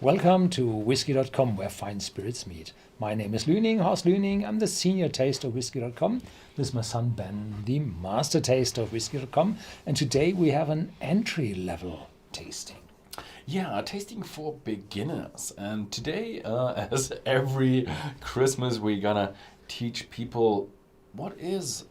Welcome to Whisky.com, where fine spirits meet. My name is Horst Lüning. I'm the senior taster of Whisky.com. This is my son Ben, the master taster of Whisky.com. And today we have an entry-level tasting. Yeah, a tasting for beginners. And today, as every Christmas, we're gonna teach people what is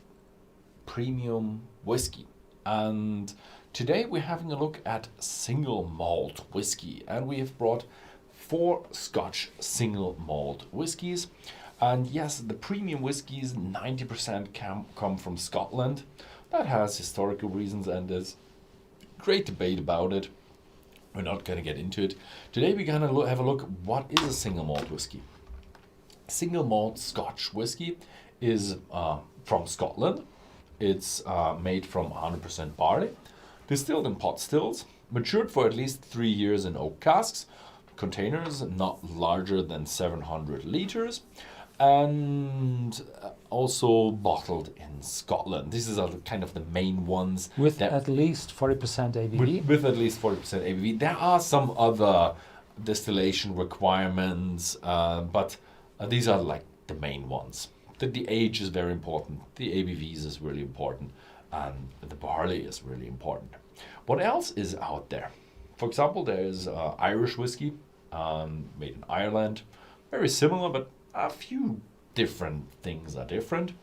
premium whiskey. And today we're having a look at single malt whiskey. And we have brought 4 Scotch single malt whiskies. And yes, the premium whiskies, 90% come from Scotland. That has historical reasons and there's great debate about it. We're not going to get into it. Today we're going to have a look what is a single malt whiskey. Single malt Scotch whiskey is from Scotland. It's made from 100% barley, distilled in pot stills, matured for at least 3 years in oak casks, containers not larger than 700 liters, and also bottled in Scotland. These are kind of the main ones. With at least 40% ABV? With at least 40% ABV. There are some other distillation requirements, but these are like the main ones. The age is very important, the ABVs is really important, and the barley is really important. What else is out there? For example, there is Irish whiskey made in Ireland. Very similar, but a few different things are different.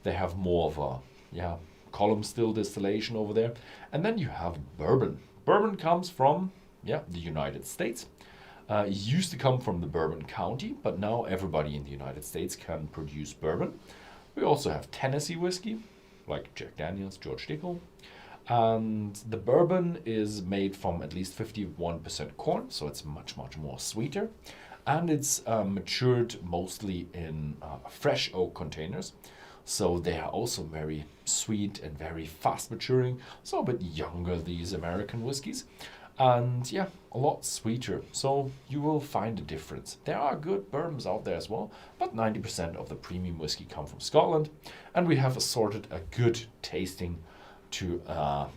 They have more of a column still distillation over there. And then you have bourbon. Bourbon comes from the United States. It used to come from the Bourbon County, but now everybody in the United States can produce bourbon. We also have Tennessee whiskey, like Jack Daniels, George Dickel. And the bourbon is made from at least 51% corn, so it's much, much more sweeter. And it's matured mostly in fresh oak containers. So they are also very sweet and very fast maturing. So a bit younger, these American whiskies. And yeah, a lot sweeter. So you will find a difference. There are good bourbons out there as well, but 90% of the premium whiskey come from Scotland. And we have assorted a good tasting to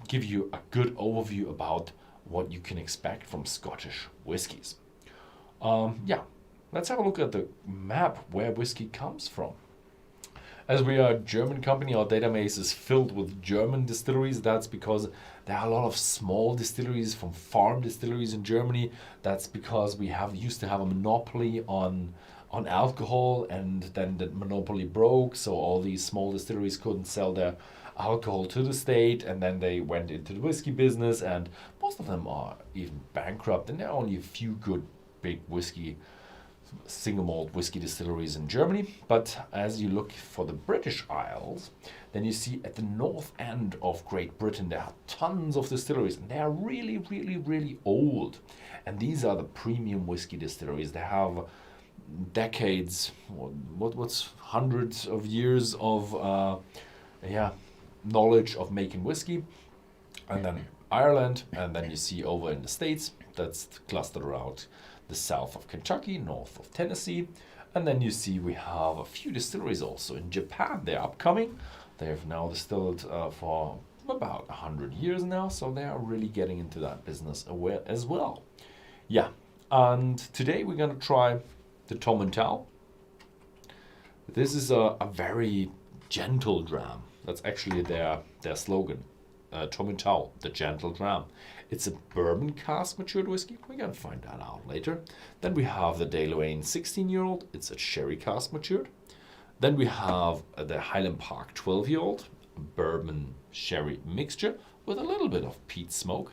give you a good overview about what you can expect from Scottish whiskies. Let's have a look at the map where whiskey comes from. As we are a German company, our database is filled with German distilleries. That's because there are a lot of small distilleries from farm distilleries in Germany. That's because we used to have a monopoly on alcohol, and then the monopoly broke, so all these small distilleries couldn't sell their alcohol to the state, and then they went into the whiskey business, and most of them are even bankrupt, and there are only a few good big single malt whiskey distilleries in Germany. But as you look for the British Isles, then you see at the north end of Great Britain there are tons of distilleries, and they are really, really, really old. And these are the premium whiskey distilleries. They have decades, what's hundreds of years of knowledge of making whiskey. And then Ireland, and then you see over in the States, that's clustered around the south of Kentucky, north of Tennessee. And then you see we have a few distilleries also in Japan. They're upcoming. They have now distilled for about 100 years now, so they are really getting into that business as well. Yeah, and today we're going to try the Tomentel. This is a very gentle dram. That's actually their slogan. Tomintoul, the gentle dram. It's a bourbon cask matured whiskey. We're going to find that out later. Then we have the Dailuaine 16-year-old. It's a sherry cask matured. Then we have the Highland Park 12-year-old, bourbon sherry mixture with a little bit of peat smoke.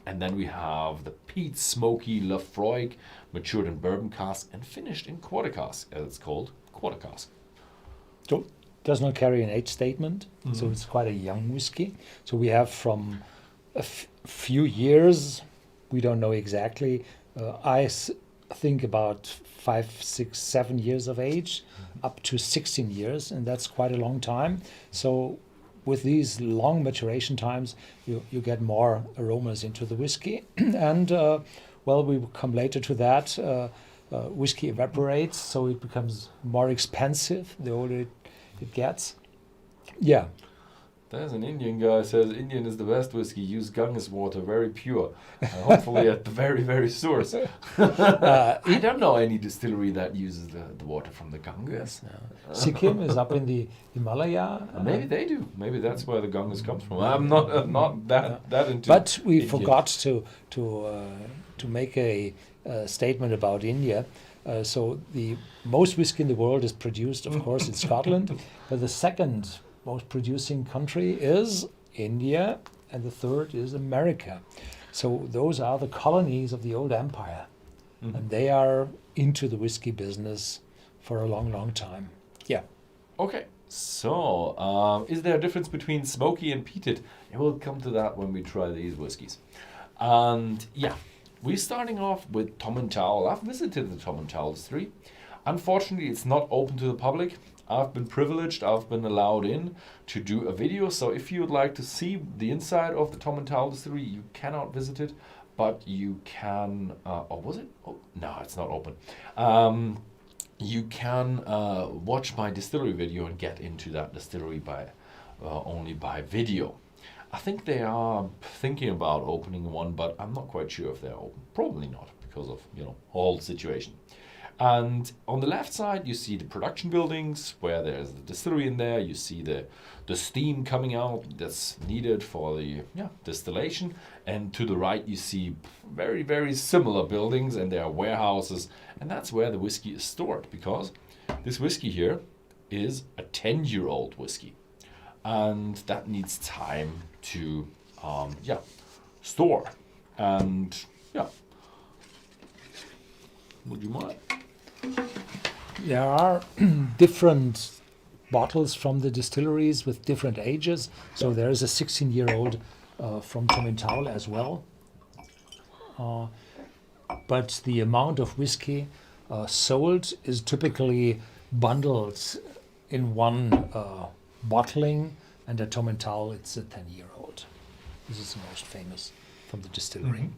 And then we have the peat smoky Laphroaig, matured in bourbon cask and finished in quarter cask, as it's called, quarter cask. So does not carry an age statement, so it's quite a young whiskey. So we have from a few years, we don't know exactly. I think about 5, 6, 7 years of age, up to 16 years, and that's quite a long time. So with these long maturation times, you get more aromas into the whiskey. And we will come later to that. Whiskey evaporates, so it becomes more expensive the older it gets. Yeah. There's an Indian guy says Indian is the best whiskey. Use Ganges water, very pure. Hopefully at the very, very source. I don't know any distillery that uses the water from the Ganges. Sikkim is up in the Himalaya. Maybe they do. Maybe that's where the Ganges comes from. I'm not that into. But we Indian. forgot to make a statement about India. So the most whiskey in the world is produced, of course, in Scotland. But the second most producing country is India, and the third is America. So those are the colonies of the old empire, and they are into the whiskey business for a long, long time. Yeah. Okay. So, is there a difference between smoky and peated? And we'll come to that when we try these whiskies. And yeah, we're starting off with Tomentel. I've visited the Tomentel distillery. Unfortunately, it's not open to the public. I've been privileged, I've been allowed in to do a video. So if you would like to see the inside of the Tomentel distillery, you cannot visit it, but you can, was it? Oh, no, it's not open. You can watch my distillery video and get into that distillery by only by video. I think they are thinking about opening one, but I'm not quite sure if they're open. Probably not, because of, whole situation. And on the left side, you see the production buildings where there's the distillery in there. You see the steam coming out that's needed for the distillation. And to the right, you see very, very similar buildings, and there are warehouses. And that's where the whiskey is stored, because this whiskey here is a 10-year-old whiskey. And that needs time to, store. And, would you mind? There are different bottles from the distilleries with different ages. So there is a 16-year-old from Tomintoul as well. But the amount of whiskey sold is typically bundled in one bottling, and at Tomentel it's a 10-year-old. This is the most famous from the distillery.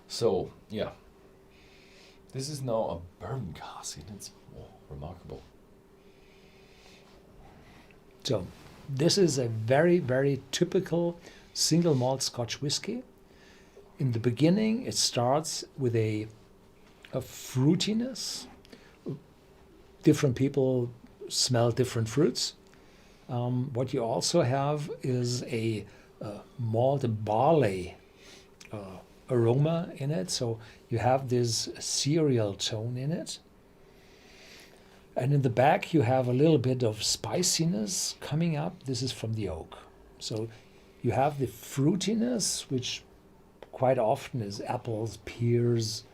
So, yeah. This is now a bourbon cask, and it's remarkable. So, this is a very, very typical single malt Scotch whiskey. In the beginning, it starts with a fruitiness. Different people smell different fruits. What you also have is a malt and barley aroma in it. So you have this cereal tone in it. And in the back, you have a little bit of spiciness coming up. This is from the oak. So you have the fruitiness, which quite often is apples, pears,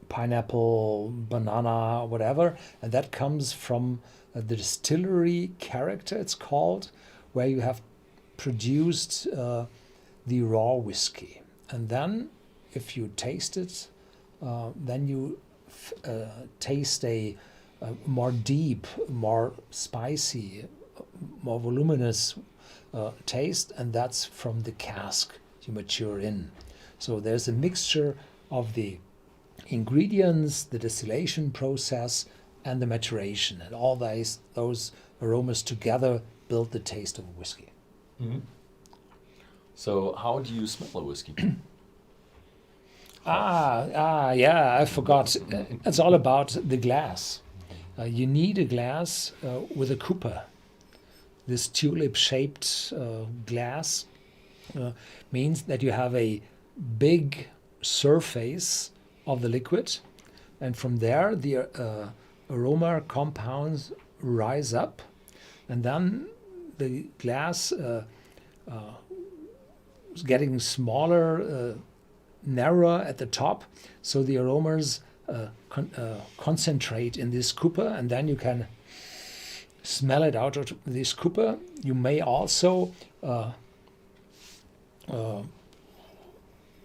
pineapple, banana, whatever. And that comes from the distillery character, it's called, where you have produced the raw whiskey. And then if you taste it, then you taste a more deep, more spicy, more voluminous taste, and that's from the cask you mature in. So there's a mixture of the ingredients, the distillation process, and the maturation, and all those aromas together build the taste of a whiskey. Mm-hmm. So how do you smell a whiskey? Yeah, I forgot. It's all about the glass. You need a glass with a cooper. This tulip-shaped glass means that you have a big surface of the liquid, and from there the aroma compounds rise up, and then the glass is getting smaller, narrower at the top, so the aromas concentrate in this cooper, and then you can smell it out of this cooper. You may also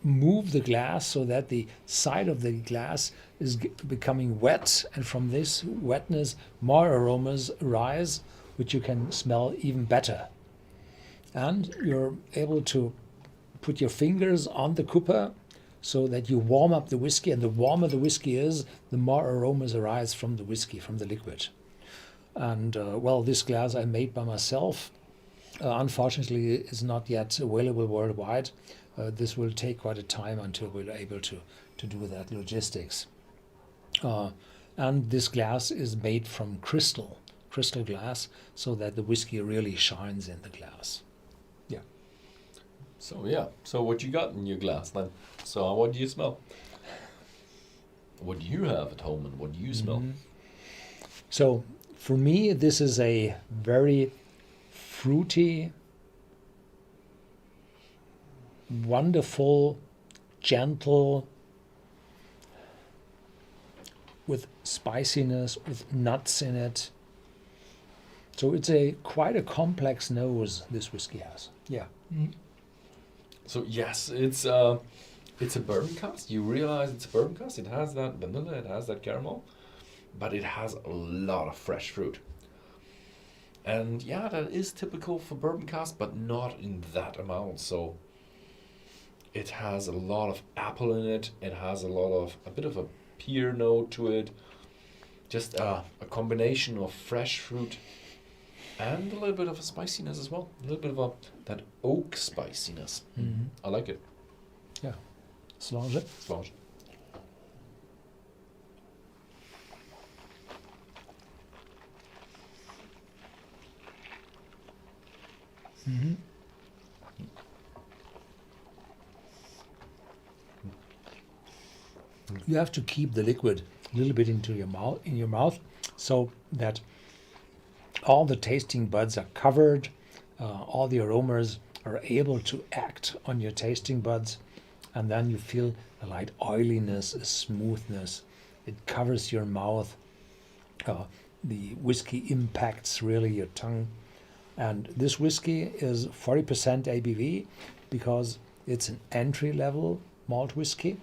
move the glass so that the side of the glass is becoming wet, and from this wetness more aromas rise, which you can smell even better. And you're able to put your fingers on the cooper so that you warm up the whiskey, and the warmer the whiskey is, the more aromas arise from the whiskey, from the liquid. And well, this glass I made by myself. Unfortunately, is not yet available worldwide. This will take quite a time until we're able to do that logistics. And this glass is made from crystal glass, so that the whiskey really shines in the glass. Yeah. So yeah. So what you got in your glass then? So what do you smell? What do you have at home and what do you smell? So for me, this is a very fruity, wonderful, gentle, with spiciness, with nuts in it. So it's quite a complex nose this whiskey has. Yeah. So yes, it's a bourbon cask. You realize it's a bourbon cask. It has that vanilla, it has that caramel, but it has a lot of fresh fruit. And yeah, that is typical for bourbon cask, but not in that amount. So it has a lot of apple in it. It has a bit of a pear note to it. Just a combination of fresh fruit and a little bit of a spiciness as well. A little bit of that oak spiciness. I like it. Yeah. Slange. Slange. You have to keep the liquid a little bit in your mouth, so that all the tasting buds are covered, all the aromas are able to act on your tasting buds, and then you feel a light oiliness, a smoothness. It covers your mouth. The whiskey impacts really your tongue. And this whiskey is 40% ABV because it's an entry-level malt whiskey,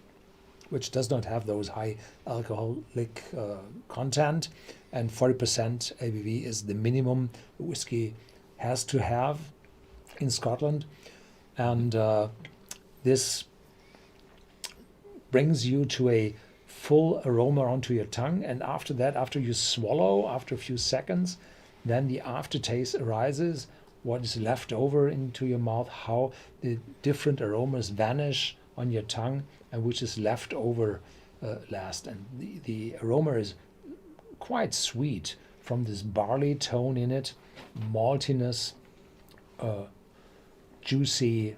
which does not have those high alcoholic content, and 40% ABV is the minimum whiskey has to have in Scotland. And this brings you to a full aroma onto your tongue, and after that, after you swallow, after a few seconds, then the aftertaste arises, what is left over into your mouth, how the different aromas vanish on your tongue, and which is left over last. And the aroma is quite sweet, from this barley tone in it, maltiness, juicy,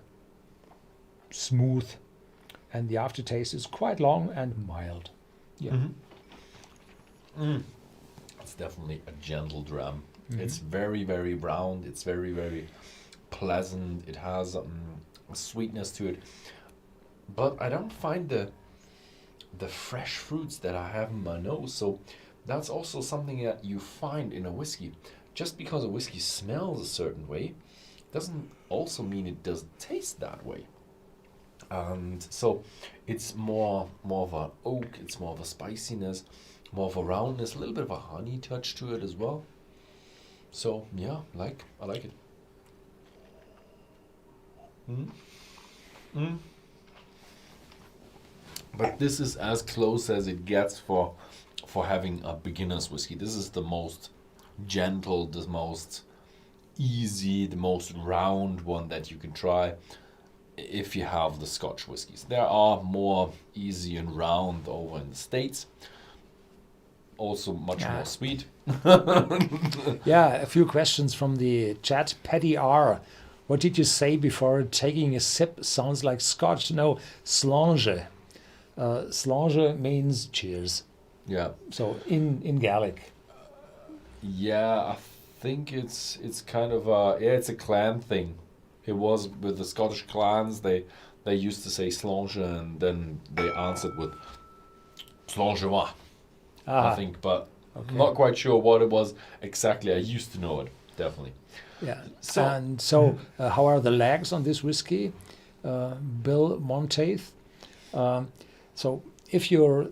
smooth, and the aftertaste is quite long and mild. Yeah. It's definitely a gentle dram. It's very, very round. It's very, very pleasant. It has a sweetness to it. But I don't find the fresh fruits that I have in my nose. So that's also something that you find in a whiskey. Just because a whiskey smells a certain way doesn't also mean it doesn't taste that way. And so it's more of an oak, it's more of a spiciness, more of a roundness, a little bit of a honey touch to it as well. So yeah, I like it. But this is as close as it gets for having a beginner's whiskey. This is the most gentle, the most easy, the most round one that you can try if you have the Scotch whiskies. There are more easy and round over in the States. Also much more sweet. Yeah, a few questions from the chat. Paddy R. What did you say before taking a sip? Sounds like Scotch. No, slange. Slange means cheers. Yeah. So in Gaelic. Yeah, I think it's kind of it's a clan thing. It was with the Scottish clans. They used to say slange, and then they answered with slangema. I think, but I'm not quite sure what it was exactly. I used to know it, definitely. Yeah. So how are the legs on this whiskey? Bill Monteith. So if you're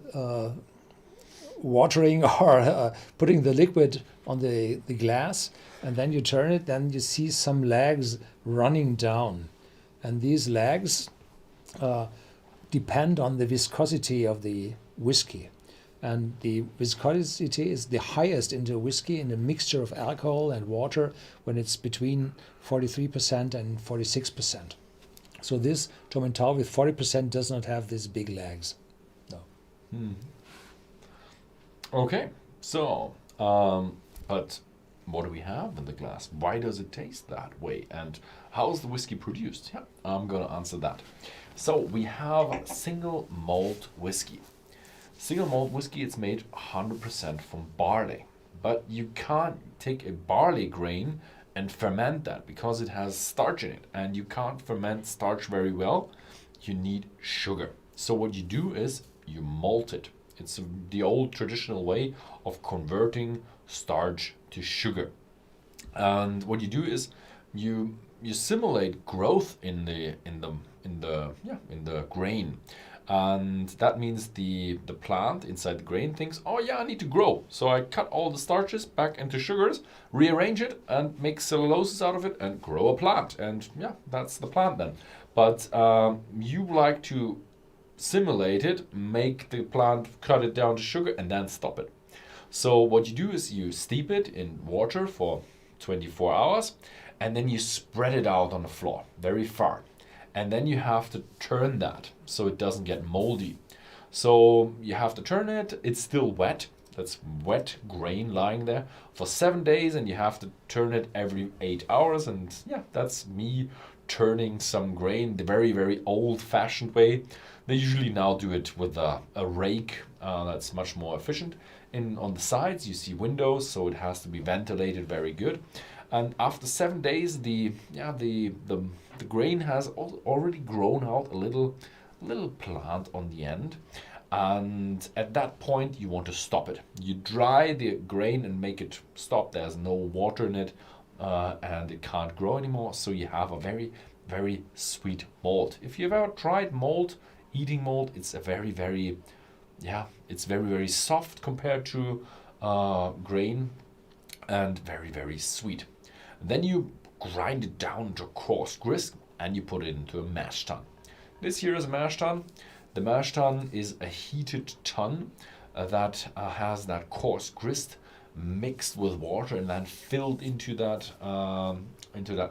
watering or putting the liquid on the glass and then you turn it, then you see some legs running down. And these legs depend on the viscosity of the whiskey. and the viscosity is the highest in the whiskey in the mixture of alcohol and water when it's between 43% and 46%. So this Tomentel with 40% does not have these big legs. No. Okay, so, but what do we have in the glass? Why does it taste that way? And how is the whiskey produced? Yeah, I'm going to answer that. So we have single malt whiskey. Single malt whiskey, it's made 100% from barley. But you can't take a barley grain and ferment that because it has starch in it. And you can't ferment starch very well. You need sugar. So what you do is you malt it. It's the old traditional way of converting starch to sugar. And what you do is you simulate growth in the grain. And that means the plant inside the grain thinks, oh yeah, I need to grow. So I cut all the starches back into sugars, rearrange it and make cellulose out of it and grow a plant. And yeah, that's the plant then. But you like to simulate it, make the plant, cut it down to sugar and then stop it. So what you do is you steep it in water for 24 hours and then you spread it out on the floor very far. And then you have to turn that so it doesn't get moldy. So you have to turn it, it's still wet. That's wet grain lying there for 7 days and you have to turn it every 8 hours. And yeah, that's me turning some grain the very, very old-fashioned way. They usually now do it with a rake. That's much more efficient. On the sides you see windows, so it has to be ventilated very good. And after 7 days, the grain has already grown out a little plant on the end. And at that point, you want to stop it. You dry the grain and make it stop. There's no water in it, and it can't grow anymore. So you have a very, very sweet malt. If you've ever tried malt, eating malt, it's a very, very, it's very, very soft compared to grain, and very, very sweet. Then you grind it down to coarse grist and you put it into a mash tun. This here is a mash tun. The mash tun is a heated tun that has that coarse grist mixed with water and then filled into that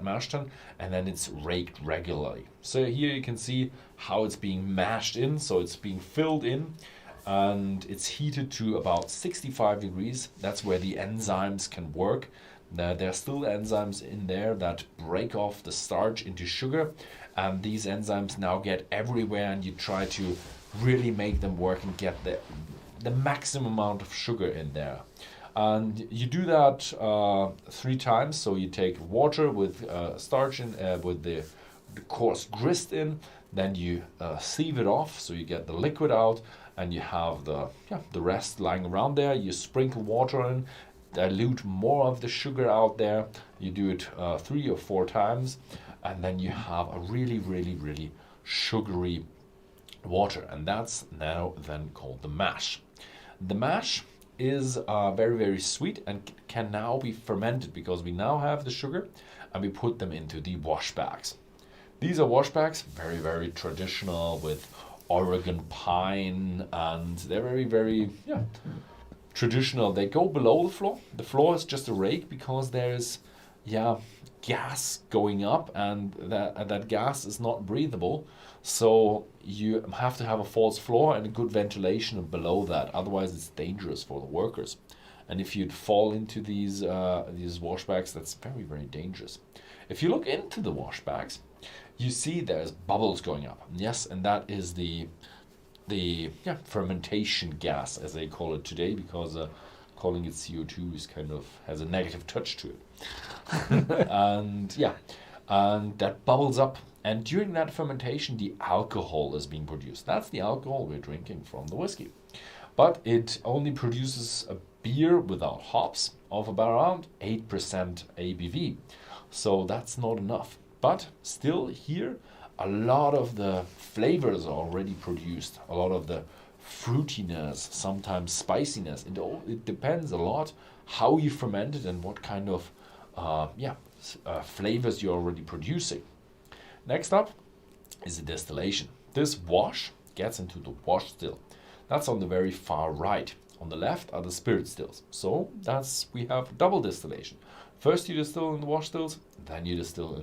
mash tun, and then it's raked regularly. So here you can see how it's being mashed in. So it's being filled in and it's heated to about 65 degrees. That's where the enzymes can work. There are still enzymes in there that break off the starch into sugar, and these enzymes now get everywhere and you try to really make them work and get the maximum amount of sugar in there. And you do that 3 times. So you take water with starch in, with the coarse grist in, then you sieve it off so you get the liquid out, and you have the rest lying around there. You sprinkle water in, dilute more of the sugar out there. You do it 3 or 4 times, and then you have a really, really, really sugary water, and that's now then called the mash. The mash is very, very sweet and can now be fermented because we now have the sugar, and we put them into the wash bags. These are wash bags, very, very traditional with Oregon pine, and they're very, very traditional. They go below the floor. The floor is just a rake because there's gas going up, and that gas is not breathable. So you have to have a false floor and a good ventilation below that. Otherwise, it's dangerous for the workers. And if you'd fall into these wash bags, that's very, very dangerous. If you look into the wash bags, you see there's bubbles going up. Yes, and that is the fermentation gas, as they call it today, because calling it CO2 is kind of has a negative touch to it. and that bubbles up, and during that fermentation the alcohol is being produced. That's the alcohol we're drinking from the whiskey, but it only produces a beer without hops of about around 8% ABV, so that's not enough. But still here a lot of the flavors are already produced, a lot of the fruitiness, sometimes spiciness. It depends a lot how you ferment it and what kind of flavors you're already producing. Next up is the distillation. This wash gets into the wash still. That's on the very far right. On the left are the spirit stills. So we have double distillation. First you distill in the wash stills, then you distill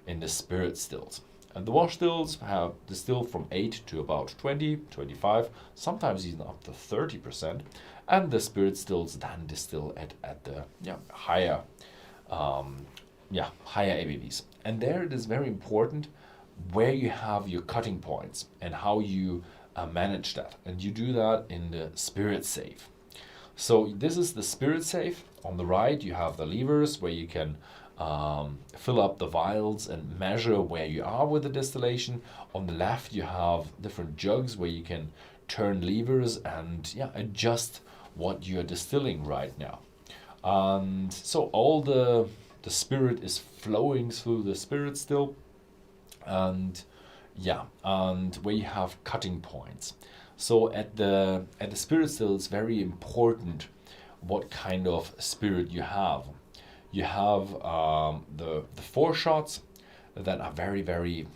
in the spirit stills. And the wash stills have distilled from 8 to about 20, 25, sometimes even up to 30%. And the spirit stills then distill at the higher higher ABVs. And there it is very important where you have your cutting points and how you manage that. And you do that in the spirit safe. So this is the spirit safe. On the right you have the levers where you can fill up the vials and measure where you are with the distillation. On the left you have different jugs where you can turn levers and adjust what you're distilling right now. And so all the spirit is flowing through the spirit still, and where you have cutting points. So at the spirit still, it's very important what kind of spirit you have. You have the foreshots that are very, very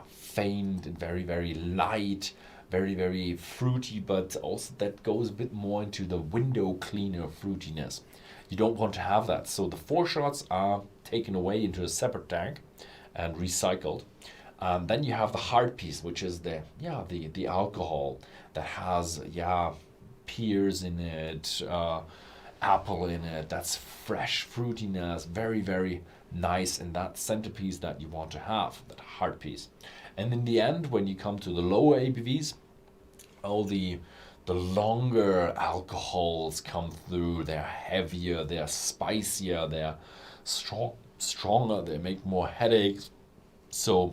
faint and very, very light, very, very fruity, but also that goes a bit more into the window cleaner fruitiness. You don't want to have that. So the foreshots are taken away into a separate tank and recycled. Then you have the hard piece, which is the alcohol that has pears in it, apple in it. That's fresh fruitiness, very, very nice, and that centerpiece that you want to have, that hard piece. And in the end, when you come to the lower ABVs, all the longer alcohols come through. They're heavier, they're spicier, they're stronger, they make more headaches. So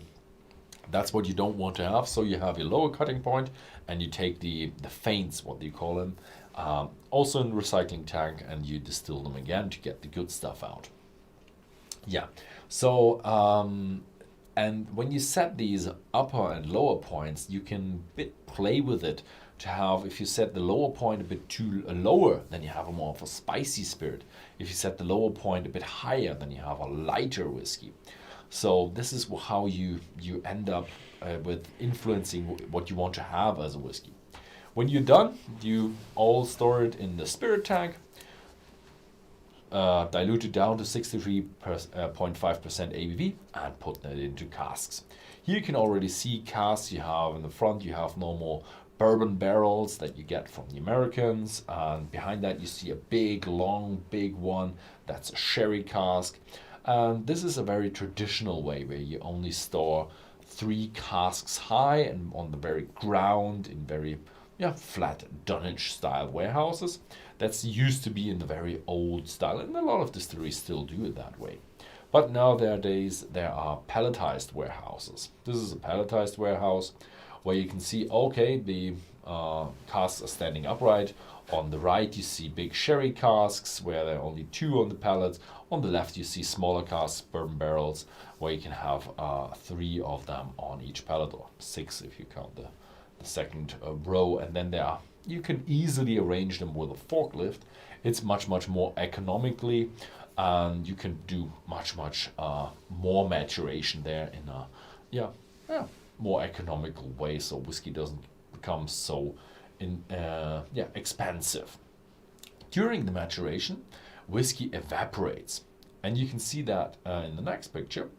that's what you don't want to have. So you have your lower cutting point and you take the feints, what do you call them, also in the recycling tank, and you distill them again to get the good stuff out. So and when you set these upper and lower points, you can play with it to have, if you set the lower point a bit too lower, then you have a more of a spicy spirit. If you set the lower point a bit higher, then you have a lighter whiskey. So this is how you end up with influencing what you want to have as a whiskey. When you're done, you all store it in the spirit tank, dilute it down to 63.5% ABV, and put that into casks. Here you can already see casks. You have in the front, you have normal bourbon barrels that you get from the Americans, and behind that you see a big, long, big one that's a sherry cask. And this is a very traditional way where you only store 3 casks high and on the very ground in very flat dunnage style warehouses. That's used to be in the very old style, and a lot of distilleries still do it that way. But nowadays there are palletized warehouses. This is a palletized warehouse where you can see, okay, the casks are standing upright. On the right you see big sherry casks where there are only 2 on the pallets. On the left you see smaller casks, bourbon barrels, where you can have 3 of them on each pallet, or 6 if you count the second row. And then you can easily arrange them with a forklift. It's much more economically, and you can do much more maturation there in a more economical way, so whiskey doesn't become so expensive. During the maturation, whiskey evaporates, and you can see that in the next picture,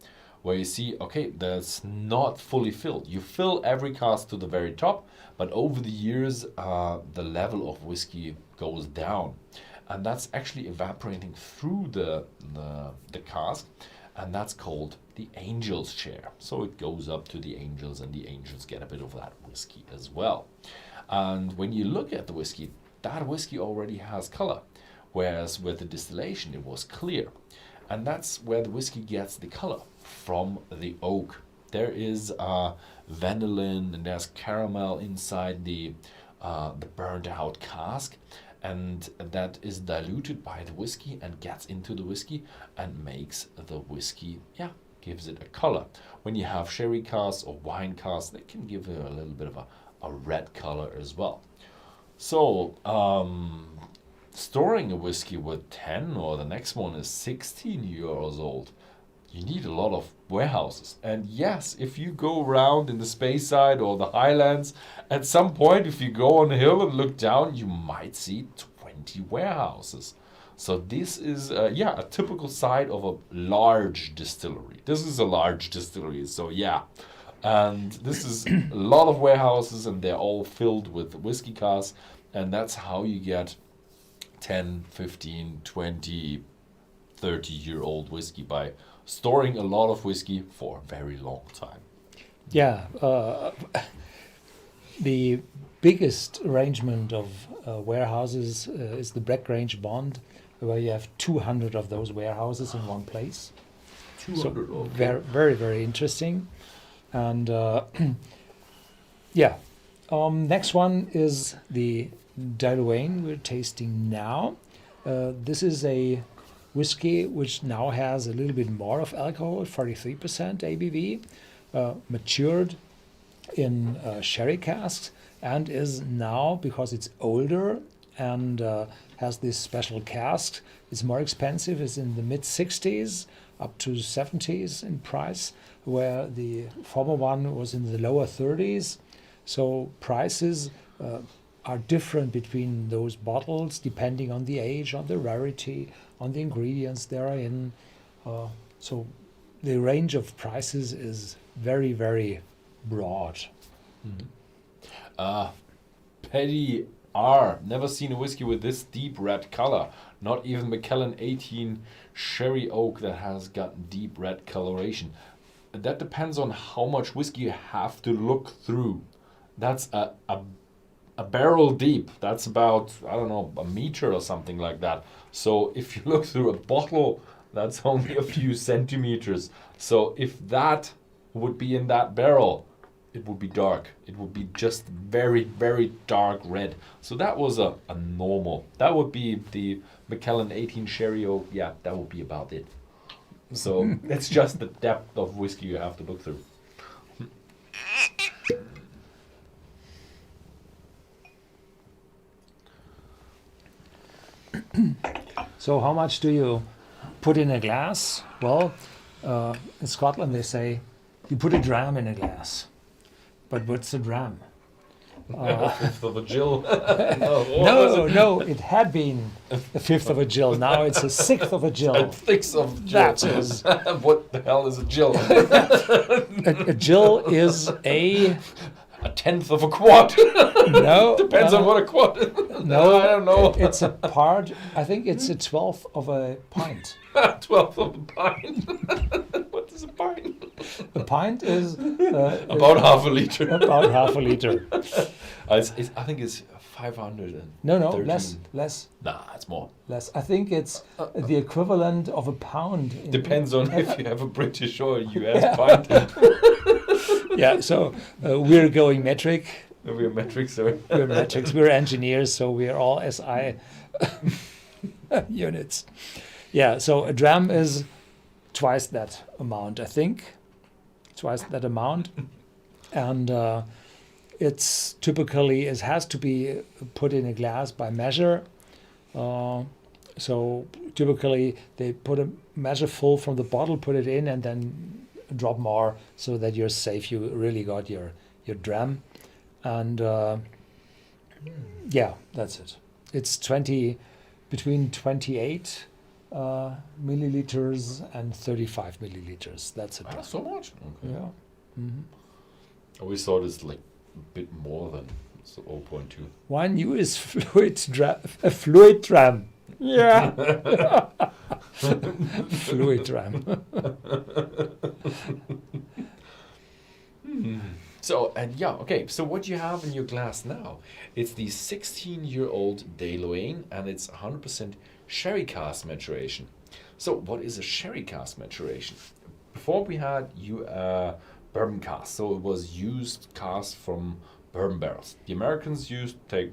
where you see, okay, that's not fully filled. You fill every cask to the very top, but over the years the level of whiskey goes down, and that's actually evaporating through the cask, and that's called the angel's share. So it goes up to the angels, and the angels get a bit of that whiskey as well. And when you look at the whiskey, that whiskey already has color, whereas with the distillation it was clear. And that's where the whiskey gets the color, from the oak. There is vanillin and there's caramel inside the burned out cask, and that is diluted by the whiskey and gets into the whiskey and makes the whiskey, gives it a color. When you have sherry casks or wine casks, they can give it a little bit of a red color as well. So storing a whiskey with 10, or the next one is 16 years old, you need a lot of warehouses. And yes, if you go around in the Speyside or the Highlands, at some point, if you go on a hill and look down, you might see 20 warehouses. So this is, a typical site of a large distillery. This is a large distillery, so yeah. And this is a lot of warehouses, and they're all filled with whiskey casks. And that's how you get 10, 15, 20, 30-year-old whiskey, by storing a lot of whiskey for a very long time. Yeah, the biggest arrangement of warehouses is the Brecrange Bond, where you have 200 of those warehouses in one place. 200, So okay. very, very, very interesting. And next one is the Dailuaine we're tasting now. This is a whiskey which now has a little bit more of alcohol, 43% ABV, matured in sherry casks, and is now, because it's older and has this special cask, it's more expensive. It's in the mid-60s up to 70s in price, where the former one was in the lower 30s. So prices are different between those bottles depending on the age, on the rarity, on the ingredients they are in. So the range of prices is very, very broad. Petty R. Never seen a whiskey with this deep red color. Not even Macallan 18 Sherry Oak that has got deep red coloration. That depends on how much whiskey you have to look through. That's a barrel deep. That's about, I don't know, a meter or something like that. So if you look through a bottle, that's only a few centimeters. So if that would be in that barrel, it would be dark. It would be just very, very dark red. So that was a normal. That would be the Macallan 18 Sherry Oak. Yeah, that would be about it. So it's just the depth of whiskey you have to look through. So how much do you put in a glass? Well, in Scotland they say you put a dram in a glass. But what's a dram? A fifth of a Jill. No, it had been a fifth of a Jill. Now it's a sixth of a Jill. Sixth of Jill. That is. What the hell is a Jill? A Jill is a tenth of a quart. No. Depends on what a quart is. No, I don't know. It's a part. I think it's a 12th of a pint. 12th of a pint. What is a pint? A pint is about half a liter. About half a liter. I think it's 500. No, less. Nah, it's more. Less. I think it's the equivalent of a pound. Depends on if you have a British or a US pint. Yeah, so we're going metric. We're metric, sorry. We're metrics. We're engineers, so we're all SI units. Yeah, so a dram is twice that amount, I think. Twice that amount. And it's typically, it has to be put in a glass by measure. So typically they put a measure full from the bottle, put it in, and then drop more so that you're safe. You really got your dram. And yeah, that's it. It's between 28 milliliters and 35 milliliters. That's it. Ah, so much? Okay. Yeah. Mm-hmm. I always thought it's like a bit more than 0.2. One new is a fluid dram. Yeah. Fluid dram. So, and yeah, okay, so what you have in your glass now, it's the 16-year-old Dailuaine, and it's 100% sherry cask maturation. So what is a sherry cask maturation? Before we had bourbon cask, so it was used cask from bourbon barrels. The Americans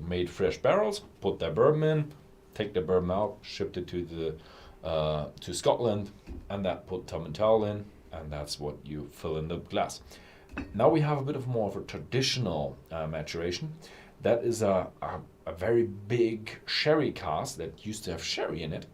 made fresh barrels, put their bourbon in, take the bourbon out, shipped it to Scotland, and that put Tomentel in, and that's what you fill in the glass. Now we have a bit more of a traditional maturation. That is a very big sherry cask that used to have sherry in it.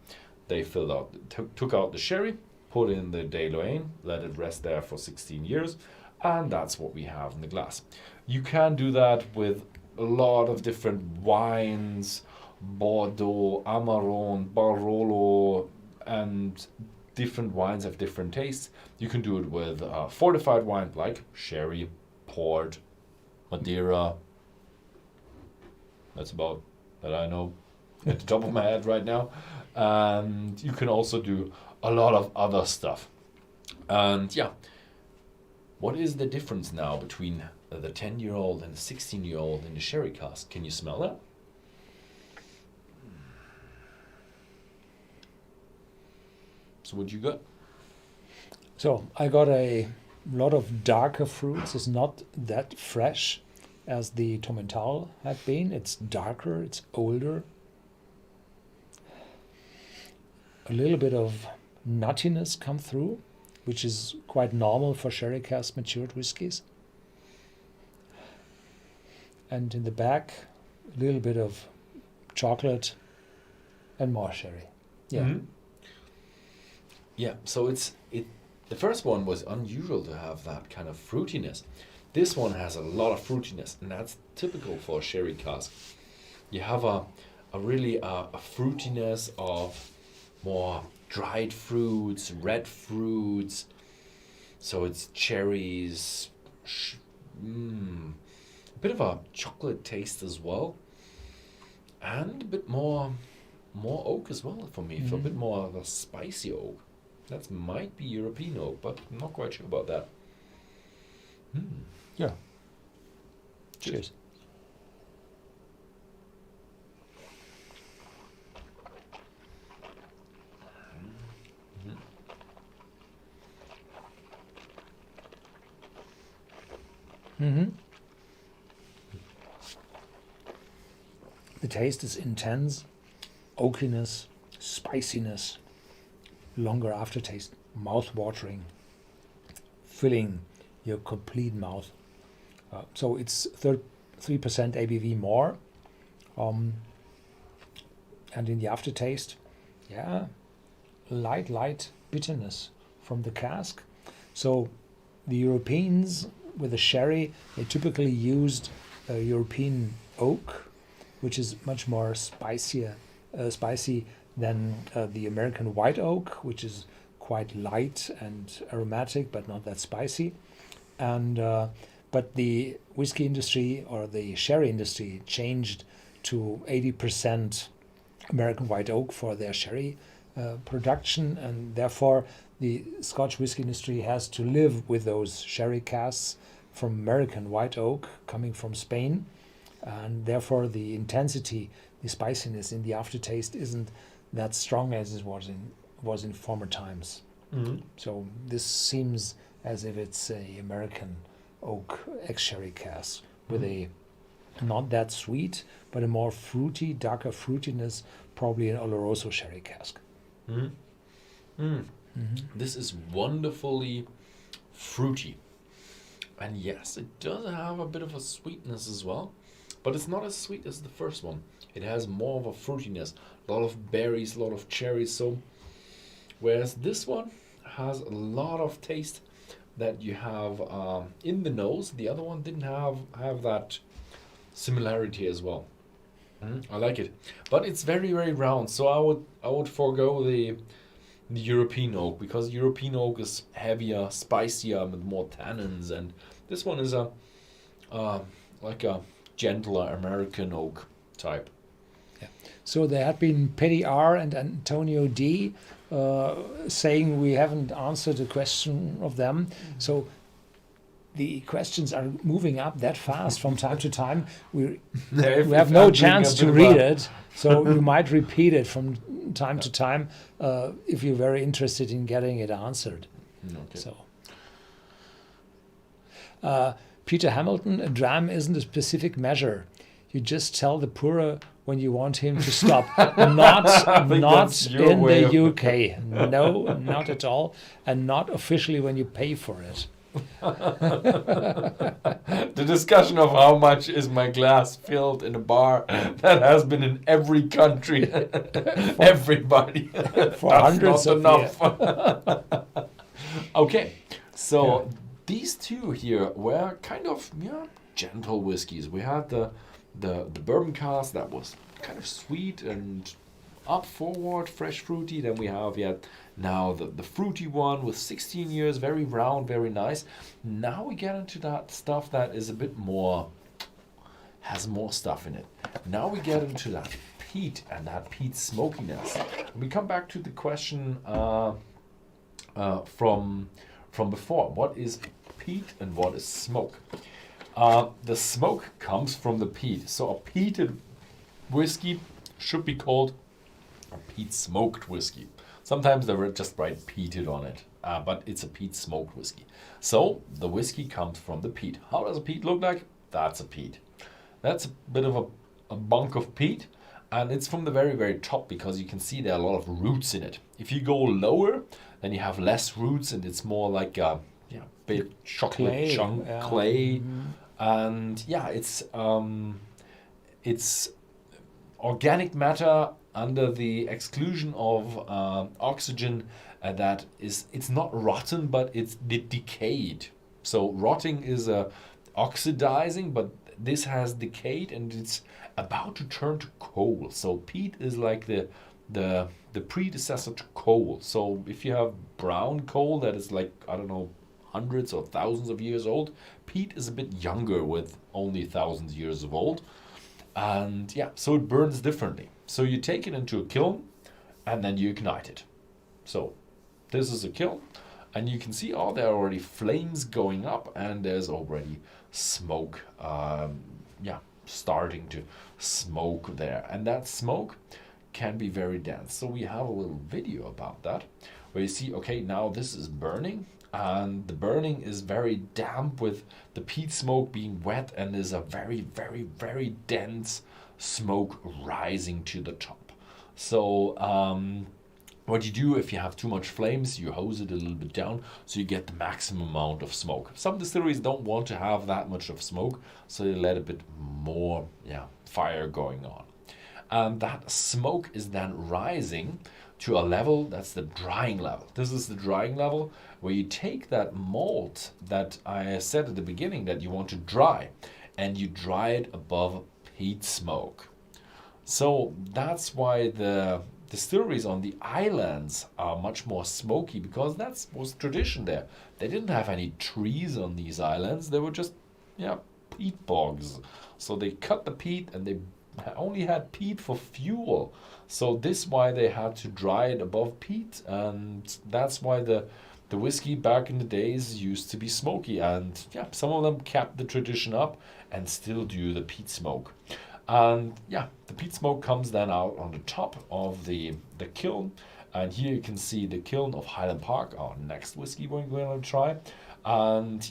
They took out the sherry, put in the Dailuaine, let it rest there for 16 years, and that's what we have in the glass. You can do that with a lot of different wines, Bordeaux, Amarone, Barolo, and different wines have different tastes. You can do it with fortified wine like sherry, port, Madeira. That's about that I know at the top of my head right now. And you can also do a lot of other stuff. And yeah, what is the difference now between the 10-year-old and the 16-year-old in the sherry cask? Can you smell that? So what you got? So I got a lot of darker fruits. It's not that fresh as the Tomentel had been. It's darker, it's older. A little bit of nuttiness come through, which is quite normal for sherry cask matured whiskies. And in the back, a little bit of chocolate and more sherry. Yeah. Mm-hmm. Yeah, so the first one was unusual to have that kind of fruitiness. This one has a lot of fruitiness, and that's typical for a sherry cask. You have a really fruitiness of more dried fruits, red fruits. So it's cherries, a bit of a chocolate taste as well, and a bit more oak as well for me. So a bit more of a spicy oak. That might be European oak, but I'm not quite sure about that. Yeah. Cheers. The taste is intense, oakiness, spiciness, longer aftertaste, mouth-watering, filling your complete mouth. So it's 3% ABV more, and in the aftertaste, yeah, light bitterness from the cask. So the Europeans with the sherry, they typically used European oak, which is much more spicy than the American white oak, which is quite light and aromatic, but not that spicy. And but the whiskey industry or the sherry industry changed to 80% American white oak for their sherry production, and therefore the Scotch whiskey industry has to live with those sherry casks from American white oak coming from Spain, and therefore the intensity, the spiciness in the aftertaste isn't that strong as it was in former times. So this seems as if it's a American oak ex-sherry cask with a not that sweet, but a more fruity, darker fruitiness, probably an Oloroso sherry cask. This is wonderfully fruity. And yes, it does have a bit of a sweetness as well, but it's not as sweet as the first one. It has more of a fruitiness, a lot of berries, a lot of cherries. So, whereas this one has a lot of taste that you have in the nose, the other one didn't have that similarity as well. I like it, but it's very, very round. So I would forego the European oak, because European oak is heavier, spicier, with more tannins, and this one is like a gentler American oak type. Yeah. So there had been Petty R and Antonio D saying we haven't answered a question of them. So the questions are moving up that fast from time to time. We have no chance to read it, so you might repeat it from time to time if you're very interested in getting it answered. Okay. So, Peter Hamilton, a dram isn't a specific measure. You just tell the pourer when you want him to stop. Not in the UK. No, not at all, and not officially when you pay for it. The discussion of how much is my glass filled in a bar that has been in every country. Everybody. For That's hundreds not of enough. Okay, so these two here were kind of gentle whiskies. We had the bourbon cask that was kind of sweet and up forward, fresh fruity. Then we have now the fruity one with 16 years, very round, very nice. Now we get into that stuff that is a bit more, has more stuff in it. Now we get into that peat and that peat smokiness. We come back to the question from before. What is peat and what is smoke? The smoke comes from the peat. So a peated whiskey should be called a peat smoked whiskey. Sometimes they just write peated on it, but it's a peat smoked whiskey. So the whiskey comes from the peat. How does a peat look like? That's a peat. That's a bit of a bunk of peat, and it's from the very, very top because you can see there are a lot of roots in it. If you go lower, then you have less roots and it's more like a big chocolate Clay, chunk clay. And it's organic matter under the exclusion of oxygen that it's not rotten, but it's decayed. So rotting is oxidizing, but this has decayed and it's about to turn to coal. So peat is like the predecessor to coal. So if you have brown coal that is like, I don't know, hundreds or thousands of years old, peat is a bit younger with only thousands of years of old. And so it burns differently. So you take it into a kiln and then you ignite it. So this is a kiln and you can see there are already flames going up and there's already smoke starting to smoke there. And that smoke can be very dense. So we have a little video about that where you see, okay, now this is burning and the burning is very damp with the peat smoke being wet and there's a very, very, very dense smoke rising to the top. So what you do if you have too much flames, you hose it a little bit down so you get the maximum amount of smoke. Some distilleries don't want to have that much of smoke, so they let a bit more fire going on. And that smoke is then rising to a level that's the drying level. This is the drying level where you take that malt that I said at the beginning that you want to dry and you dry it above peat smoke. So that's why the distilleries on the islands are much more smoky, because that was tradition there. They didn't have any trees on these islands. They were just peat bogs. So they cut the peat and they only had peat for fuel. So this why they had to dry it above peat, and that's why the whiskey back in the days used to be smoky. And some of them kept the tradition up and still do the peat smoke. And the peat smoke comes then out on the top of the kiln. And here you can see the kiln of Highland Park, our next whiskey we're going to try. And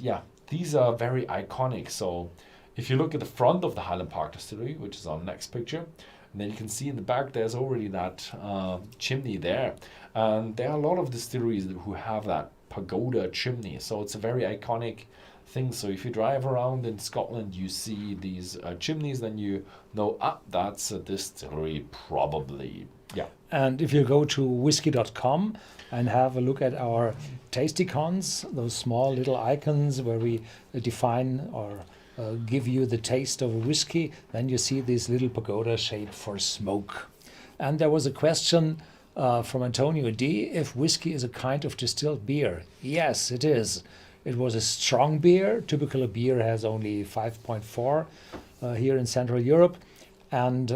these are very iconic. So if you look at the front of the Highland Park distillery, which is our next picture, and then you can see in the back there's already that chimney there. And there are a lot of distilleries who have that pagoda chimney. So it's a very iconic thing. So if you drive around in Scotland, you see these chimneys, then you know, that's a distillery probably. And if you go to Whisky.com and have a look at our tasticons, those small little icons where we define or give you the taste of a whiskey, then you see this little pagoda shape for smoke. And there was a question from Antonio D. if whiskey is a kind of distilled beer. Yes, it is. It was a strong beer. Typically, a beer has only 5.4 here in Central Europe. And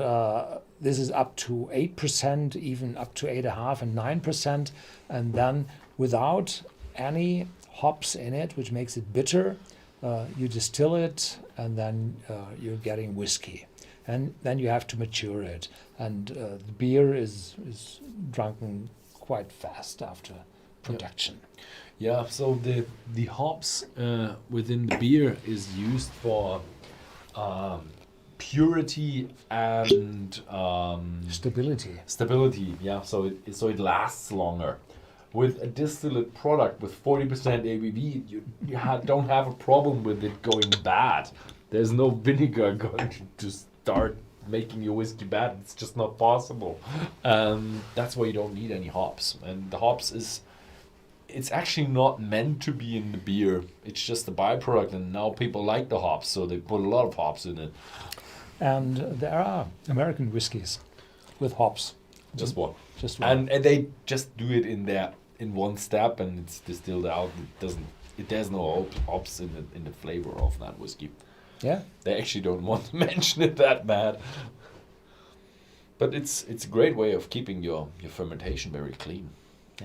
this is up to 8%, even up to 8.5% and 9%. And then without any hops in it, which makes it bitter, you distill it and then you're getting whiskey. And then you have to mature it. And the beer is drunken quite fast after production. So the hops within the beer is used for purity and Stability. So it lasts longer. with a distillate product with 40% ABV, you don't have a problem with it going bad. There's no vinegar going to start making your whiskey bad. It's just not possible. That's why you don't need any hops. And the hops it's actually not meant to be in the beer. It's just a byproduct, and now people like the hops, so they put a lot of hops in it. And there are American whiskies with hops. Just one. Just one. And they just do it in one step, and it's distilled out. There's no hops in the flavor of that whiskey. Yeah. They actually don't want to mention it that bad. But it's a great way of keeping your fermentation very clean.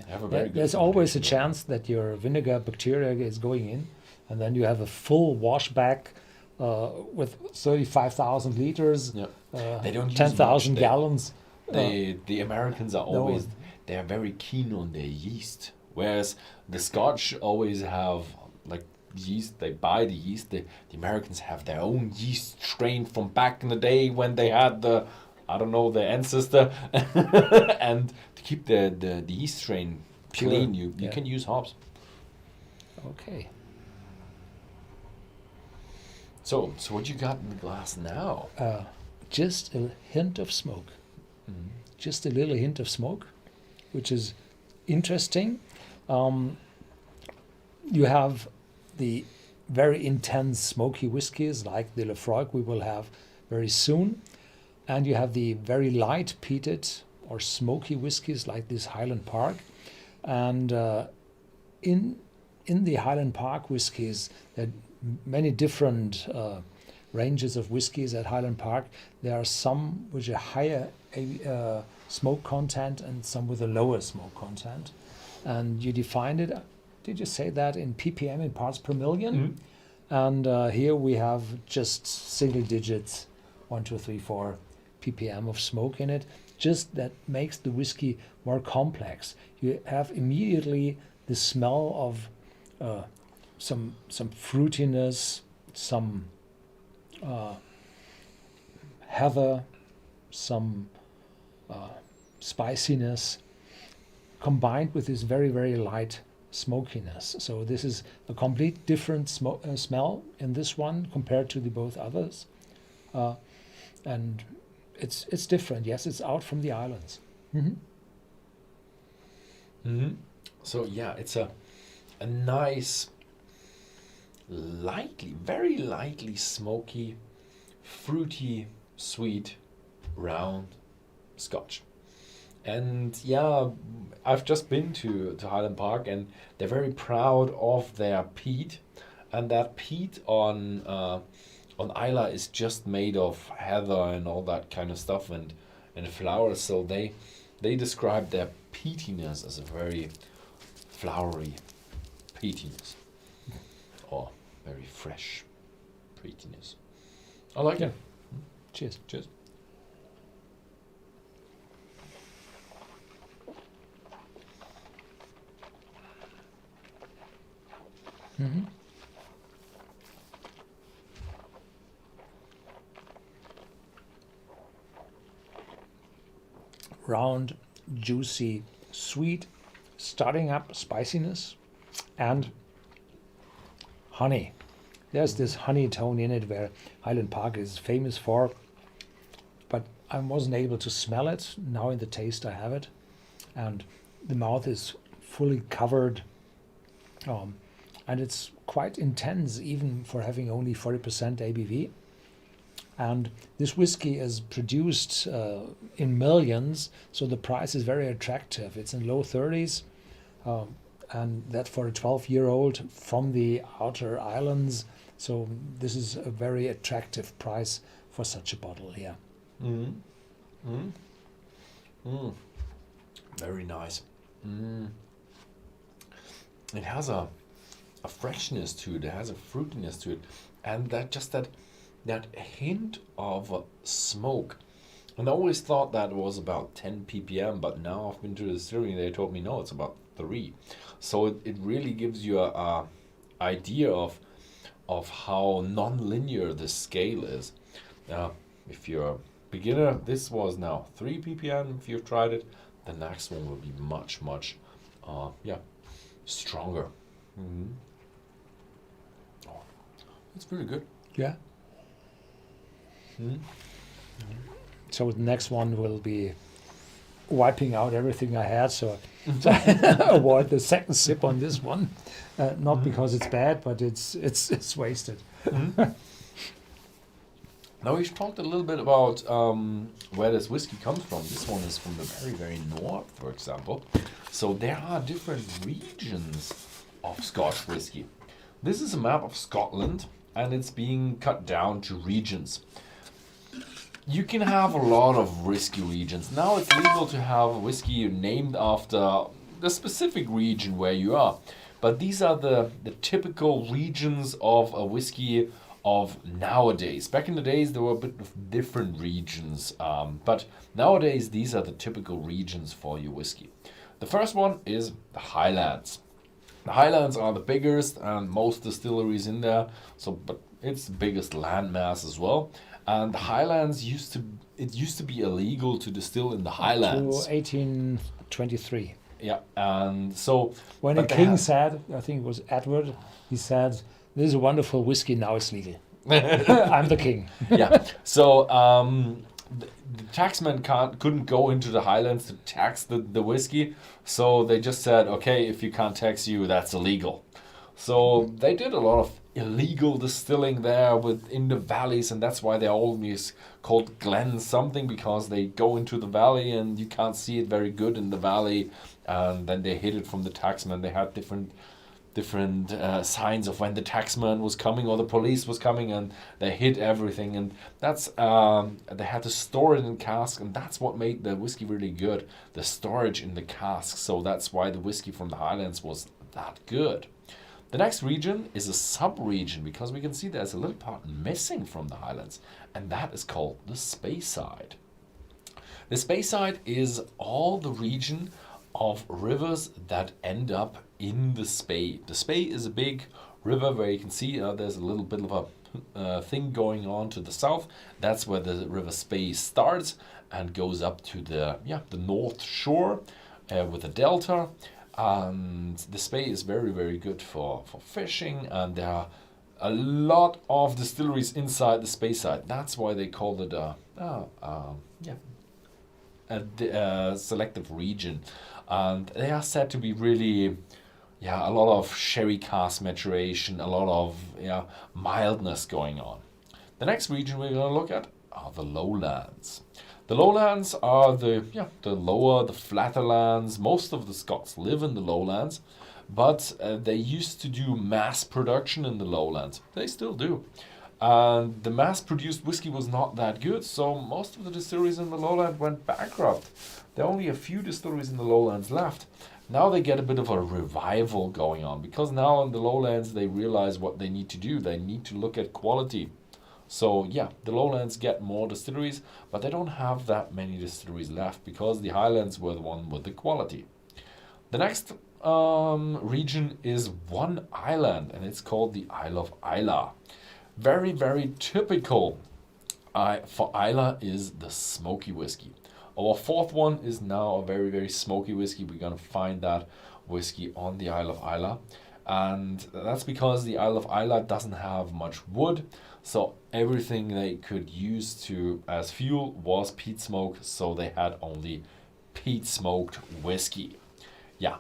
Have a very good There's always a fermentation. chance that your vinegar bacteria is going in, and then you have a full washback with 35,000 liters, They don't use 10,000 much. gallons. The Americans are always they are very keen on their yeast, whereas the Scotch always have like yeast. They buy the yeast. The Americans have their own yeast strain from back in the day when they had the ancestor, and to keep the yeast strain Pure, clean, you yeah. can use hops. Okay. So what you got in the glass now? Just a hint of smoke. Just a little hint of smoke, which is interesting. You have the very intense smoky whiskies like the Laphroaig we will have very soon. And you have the very light peated or smoky whiskies like this Highland Park. And in the Highland Park whiskies, there are many different ranges of whiskies at Highland Park. There are some which are higher smoke content and some with a lower smoke content. And you defined it, did you say that, in ppm, in parts per million? And here we have just single digits, 1, 2, 3, 4 ppm of smoke in it. Just that makes the whiskey more complex. You have immediately the smell of some fruitiness, some heather, some spiciness, combined with this very, very light smokiness. So this is a complete different smell in this one compared to the both others. And it's different. Yes, it's out from the islands. So yeah, it's a nice, very lightly smoky, fruity, sweet, round Scotch. And yeah, I've just been to Highland Park, and they're very proud of their peat, and that peat on Islay is just made of heather and all that kind of stuff and flowers. So they describe their peatiness as a very flowery peatiness, or very fresh peatiness. I like it. Cheers. Cheers. Round, juicy, sweet, starting up spiciness, and honey. There's this honey tone in it where Highland Park is famous for, but I wasn't able to smell it. Now in the taste I have it, and the mouth is fully covered, and it's quite intense even for having only 40% ABV. And this whiskey is produced in millions, so the price is very attractive. It's in low 30s, and that for a 12-year-old from the outer islands. So this is a very attractive price for such a bottle here. Very nice. It has a freshness to it. It has a fruitiness to it, and that hint of smoke. And I always thought that was about 10 ppm, but now I've been to the distillery and they told me no, it's about 3. So it really gives you a idea of how non-linear this scale is. If you're a beginner, this was now 3 ppm. If you've tried it, the next one will be much stronger. Oh, it's really good. Yeah. So the next one will be wiping out everything I had, so avoid the second sip on this one. Not because it's bad, but it's wasted. Now we've talked a little bit about where this whiskey comes from. This one is from the very, very north, for example. So there are different regions of Scotch whiskey. This is a map of Scotland, and it's being cut down to regions. You can have a lot of whiskey regions. Now it's legal to have whiskey named after the specific region where you are. But these are the typical regions of a whiskey of nowadays. Back in the days, there were a bit of different regions. But nowadays, these are the typical regions for your whiskey. The first one is the Highlands. The Highlands are the biggest and most distilleries in there. But it's the biggest landmass as well. And the Highlands used to be illegal to distill in the Highlands. To 1823. Yeah, and so when the king said, I think it was Edward, he said, "This is a wonderful whiskey. Now it's legal. I'm the king." Yeah. So the taxmen couldn't go into the Highlands to tax the whiskey. So they just said, "Okay, if you can't tax you, that's illegal." So they did a lot of illegal distilling there within the valleys, and that's why they're always called glens something, because they go into the valley and you can't see it very good in the valley, and then they hid it from the taxman. They had different signs of when the taxman was coming or the police was coming, and they hid everything, and that's they had to store it in casks, and that's what made the whiskey really good, the storage in the casks. So that's why the whiskey from the Highlands was that good. The next region is a sub-region, because we can see there's a little part missing from the Highlands, and that is called the Speyside. The Speyside is all the region of rivers that end up in the Spey. The Spey is a big river where you can see there's a little bit of a thing going on to the south. That's where the river Spey starts and goes up to the north shore with a delta. And the Spey is very, very good for fishing, and there are a lot of distilleries inside the Speyside. That's why they call it a selective region. And they are said to be really, a lot of sherry cask maturation, a lot of mildness going on. The next region we're going to look at are the Lowlands. The Lowlands are the lower, the flatter lands. Most of the Scots live in the Lowlands, but they used to do mass production in the Lowlands. They still do. And the mass-produced whiskey was not that good, so most of the distilleries in the Lowland went bankrupt. There are only a few distilleries in the Lowlands left. Now they get a bit of a revival going on, because now in the Lowlands they realize what they need to do. They need to look at quality. So the Lowlands get more distilleries, but they don't have that many distilleries left, because the Highlands were the one with the quality. The next region is one island, and it's called the Isle of Eila. Very, very typical for Islay is the smoky whiskey. Our fourth one is now a very, very smoky whiskey. We're going to find that whiskey on the Isle of Eila. And that's because the Isle of Eila doesn't have much wood. So everything they could use as fuel was peat smoke. So they had only peat smoked whiskey.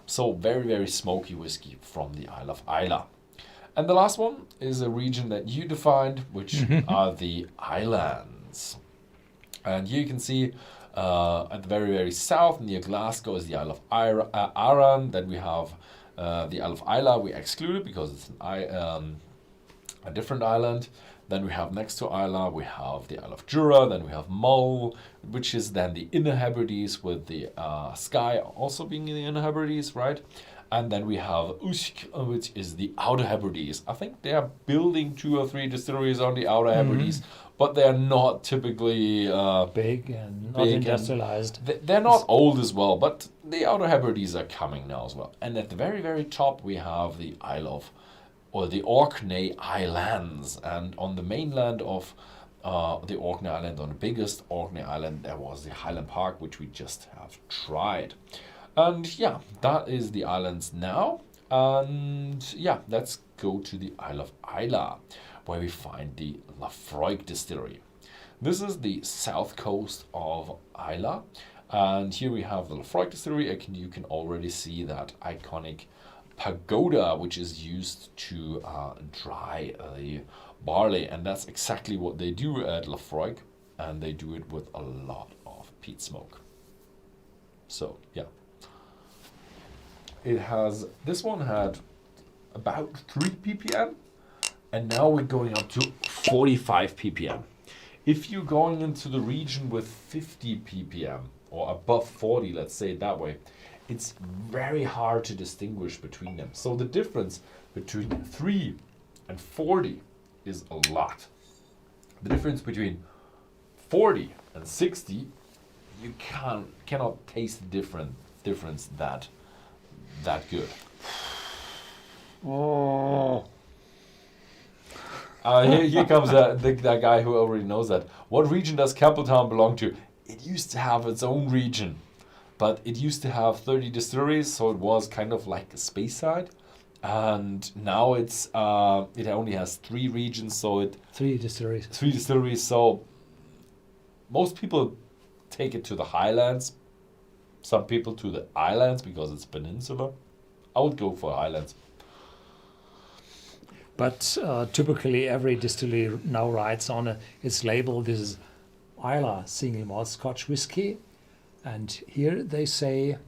So very, very smoky whiskey from the Isle of Eila. And the last one is a region that you defined, which are the Islands. And here you can see at the very, very south near Glasgow is the Isle of Arran. Then we have the Isle of Eila. We exclude it because it's a different island. Then we have next to Islay, we have the Isle of Jura. Then we have Mull, which is then the Inner Hebrides, with the Skye also being in the Inner Hebrides, right? And then we have Usk, which is the Outer Hebrides. I think they are building 2 or 3 distilleries on the Outer Hebrides, but they are not typically big and not industrialized. They're not old as well, but the Outer Hebrides are coming now as well. And at the very, very top, we have the the Orkney Islands. And on the mainland of the Orkney Island, on the biggest Orkney Island, there was the Highland Park, which we just have tried. And yeah, that is the islands now. And yeah, let's go to the Isle of Eila, where we find the Laphroaig Distillery. This is the south coast of Islay, and here we have the Laphroaig Distillery, and you can already see that iconic pagoda, which is used to dry the barley, and that's exactly what they do at Laphroaig, and they do it with a lot of peat smoke. So yeah, this one had about 3 ppm, and now we're going up to 45 ppm. If you're going into the region with 50 ppm or above 40, let's say it that way, it's very hard to distinguish between them. So the difference between 3 and 40 is a lot. The difference between 40 and 60, you cannot taste the difference that good. Oh. Here comes that guy who already knows that. What region does Campbelltown belong to? It used to have its own region, but it used to have 30 distilleries, so it was kind of like a Speyside. And now it only has 3 regions, so 3 distilleries. 3 distilleries, so most people take it to the Highlands. Some people to the Islands because it's peninsula. I would go for Highlands. But typically every distillery now writes on its label, this is Islay single malt Scotch whiskey. And here they say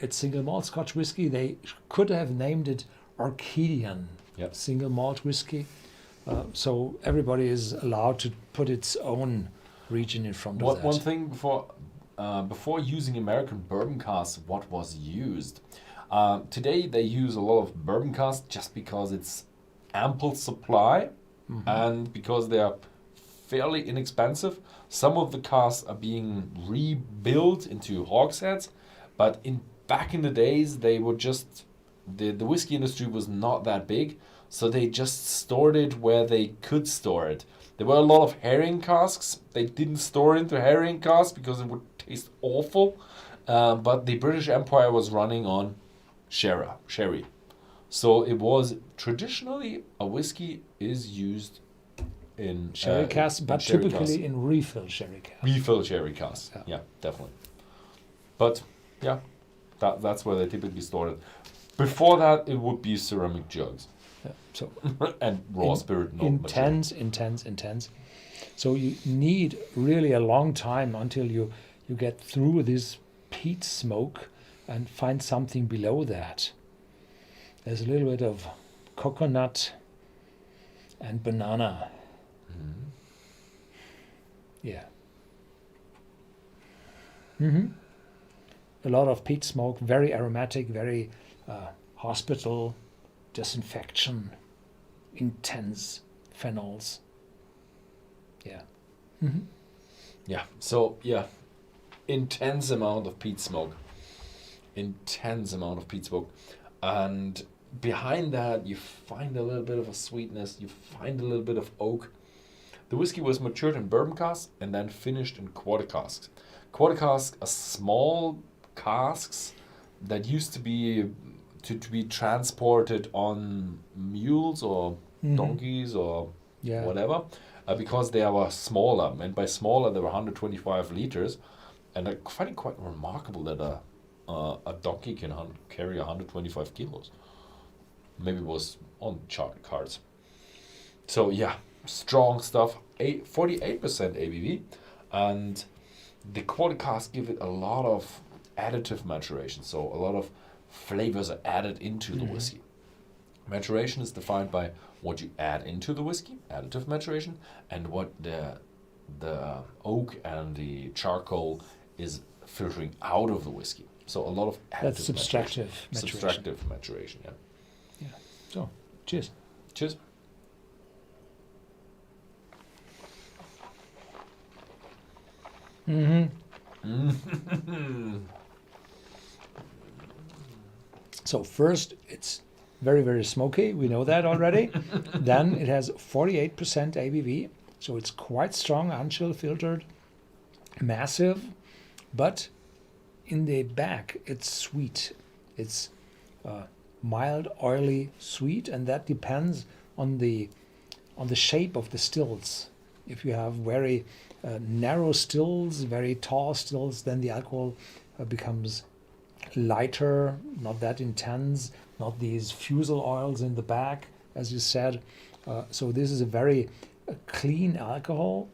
it's single malt Scotch whiskey. They could have named it Orcadian single malt whiskey. So everybody is allowed to put its own region in front of that. One thing before using American bourbon casks, what was used? Today they use a lot of bourbon casks just because it's ample supply and because they are fairly inexpensive. Some of the casks are being rebuilt into hogsheads, but back in the days they were just the whiskey industry was not that big, so they just stored it where they could store it. There were a lot of herring casks. They didn't store into herring casks because it would taste awful. But the British Empire was running on sherry. So it was traditionally a whiskey is used in sherry casks, but sherry typically casks. in refill sherry casks. Refill sherry casks, yeah, definitely. But yeah, that's where they typically stored it. Before that, it would be ceramic jugs. Yeah, so and raw spirit. Intense. So you need really a long time until you get through this peat smoke and find something below that. There's a little bit of coconut and banana. Yeah. A lot of peat smoke, very aromatic, very hospital, disinfection, intense phenols. Yeah. Yeah. So yeah, intense amount of peat smoke. And behind that you find a little bit of a sweetness, you find a little bit of oak. The whiskey was matured in bourbon casks and then finished in quarter casks. Quarter casks are small casks that used to be transported on mules or donkeys or whatever, because they were smaller, and by smaller they were 125 liters, and I find it quite remarkable that a donkey can carry 125 kilos. Maybe it was on chart cards. So yeah, strong stuff. 48% ABV, and the quarter casks give it a lot of additive maturation. So a lot of flavors are added into the whiskey. Maturation is defined by what you add into the whiskey, additive maturation, and what the oak and the charcoal is filtering out of the whiskey. So a lot of additive subtractive maturation. Subtractive maturation, yeah. Yeah. So, cheers. Cheers. So first, it's very, very smoky. We know that already. Then it has 48% ABV, so it's quite strong, unchill filtered. massive, but in the back it's sweet. It's mild, oily, sweet, and that depends on the shape of the stills. If you have very narrow stills, very tall stills, then the alcohol becomes lighter, not that intense, not these fusel oils in the back, as you said. So this is a very clean alcohol,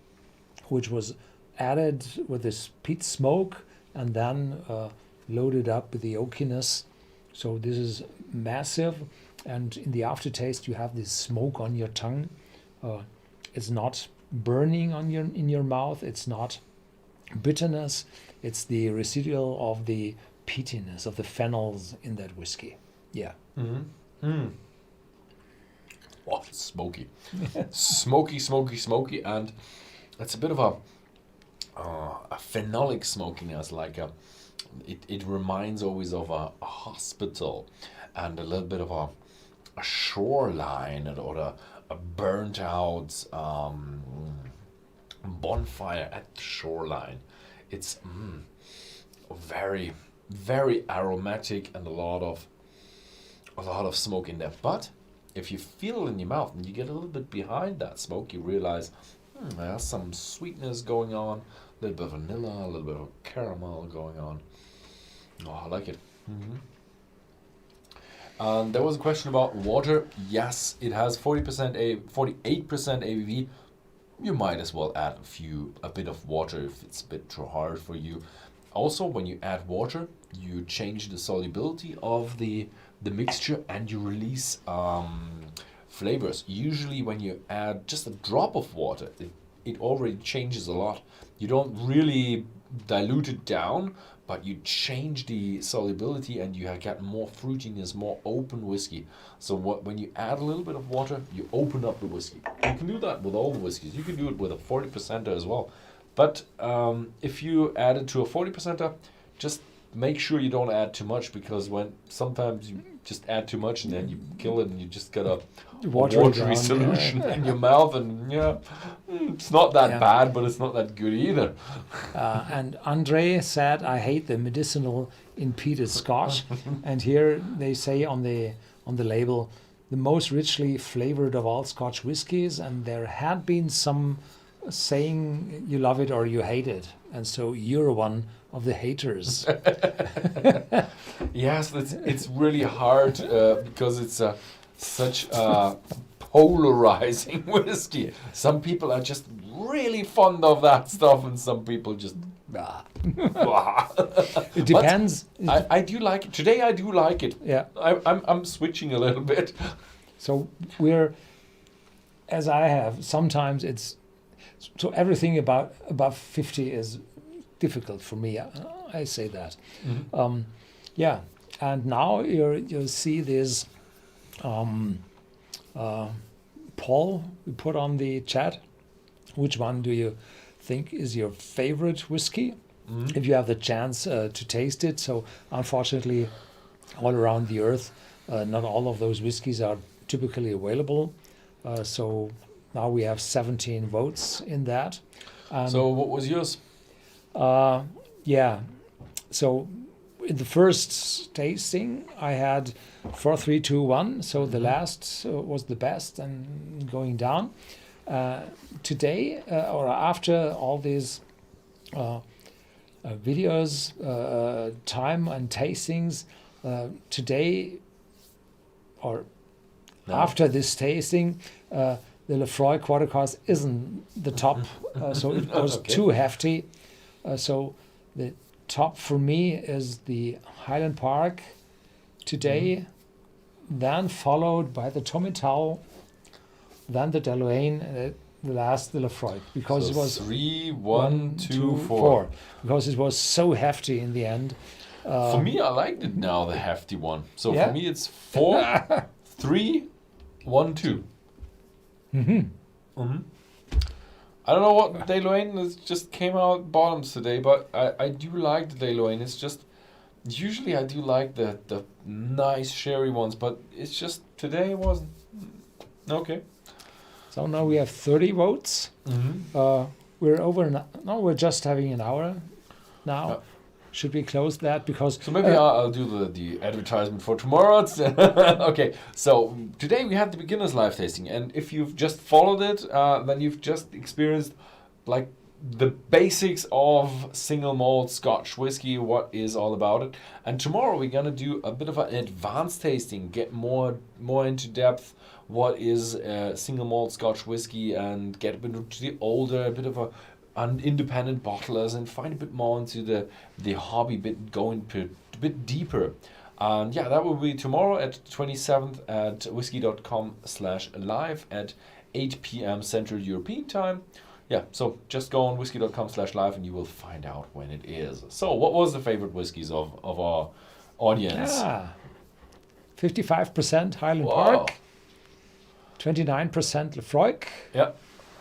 which was added with this peat smoke and then loaded up with the oakiness. So this is massive, and in the aftertaste you have this smoke on your tongue. It's not burning in your mouth. It's not bitterness. It's the residual of the peatiness of the phenols in that whiskey. Yeah. Mm-hmm. Mm. Oh, it's smoky. smoky, and it's a bit of a phenolic smokiness, like it reminds always of a hospital and a little bit of a shoreline or a burnt out bonfire at the shoreline. It's very, very aromatic and a lot of smoke in there. But if you feel it in your mouth and you get a little bit behind that smoke, you realize there's some sweetness going on, a little bit of vanilla, a little bit of caramel going on. Oh, I like it. Mm-hmm. There was a question about water. Yes, it has 48% ABV. You might as well add a bit of water if it's a bit too hard for you. Also, when you add water, you change the solubility of the mixture and you release flavors. Usually when you add just a drop of water, it already changes a lot. You don't really dilute it down, but you change the solubility and you get more fruitiness, more open whiskey. So when you add a little bit of water, you open up the whiskey. You can do that with all the whiskeys. You can do it with a 40%er as well. But if you add it to a 40%er, just make sure you don't add too much, because sometimes you just add too much and then you kill it and you just get a watery solution in your mouth, and it's not that bad, but it's not that good either. And Andre said, "I hate the medicinal in peated Scotch," and here they say on the label, the most richly flavored of all Scotch whiskies, and there had been some saying you love it or you hate it, and so you're one of the haters. Yes, it's really hard because it's such a polarizing whiskey. Some people are just really fond of that stuff, and some people just It depends. I do like it. Today I do like it. Yeah. I'm switching a little bit. So as I have, sometimes so everything above 50 is difficult for me. I say that. Mm-hmm. And now you see this poll we put on the chat. Which one do you think is your favorite whiskey? Mm-hmm. If you have the chance to taste it. So unfortunately, all around the earth, not all of those whiskeys are typically available. So now we have 17 votes in that. So what was yours? So in the first tasting, I had 4, 3, 2, 1. So the last was the best and going down. Today, or after all these videos, time and tastings, today, or after this tasting, the Laphroaig Quarter Cask isn't the top, so it was too hefty. So the top for me is the Highland Park today, then followed by the Tomentel, then the Dailuaine, the last the Laphroaig, because so it was 3, 1, 2, 4. Because it was so hefty in the end. For me, I liked it now, the hefty one. So for me, it's 4, 3, 1, 2. Mm-hmm. Mm-hmm. I don't know what Dailuaine just came out bottoms today, but I do like the Dailuaine. It's just, usually I do like the nice sherry ones, but it's just, today it wasn't. Okay. So now we have 30 votes. Mm-hmm. we're over. No, we're just having an hour now. Yeah. Should we close that because? So maybe I'll do the advertisement for tomorrow. Okay, so today we had the beginner's live tasting, and if you've just followed it, then you've just experienced like the basics of single malt Scotch whiskey, what is all about it. And tomorrow we're gonna do a bit of an advanced tasting, get more into depth what is single malt Scotch whiskey, and get a bit into the older, a bit of an independent bottlers, and find a bit more into the hobby, going a bit deeper. And yeah, that will be tomorrow at 27th at Whisky.com/live at 8 p.m. Central European Time. Yeah, so just go on Whisky.com/live and you will find out when it is. So what was the favorite whiskies of our audience? Yeah, 55% Highland Wow. Park, 29% Laphroaig, Yeah.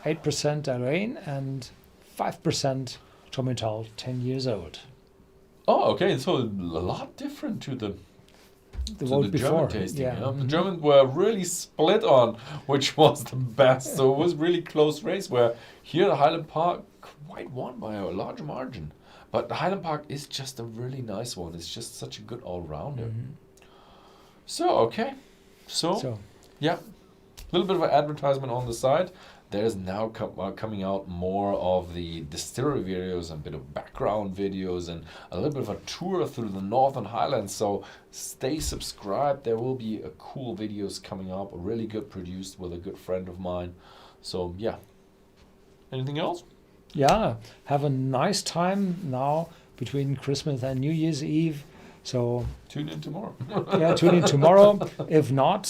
8% Dailuaine, and 5% Tomintoul, 10 years old. Oh, okay, so a lot different to the vote before. German tasting. Yeah. The Germans were really split on which was the best, so it was really close race, where here the Highland Park quite won by a large margin. But the Highland Park is just a really nice one. It's just such a good all-rounder. So, okay. So, yeah, a little bit of an advertisement on the side. There's now coming out more of the distillery videos and a bit of background videos and a little bit of a tour through the Northern Highlands. So stay subscribed. There will be cool videos coming up, really good produced with a good friend of mine. So yeah. Anything else? Yeah, have a nice time now between Christmas and New Year's Eve. So Tune in tomorrow. yeah, tune in tomorrow. If not,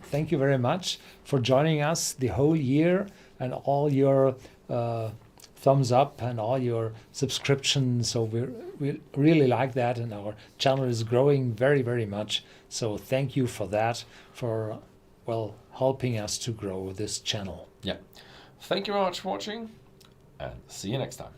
thank you very much for joining us the whole year and all your thumbs up and all your subscriptions. So we really like that, and our channel is growing very, very much. So thank you for that, for helping us to grow this channel. Yeah. Thank you very much for watching, and see you next time.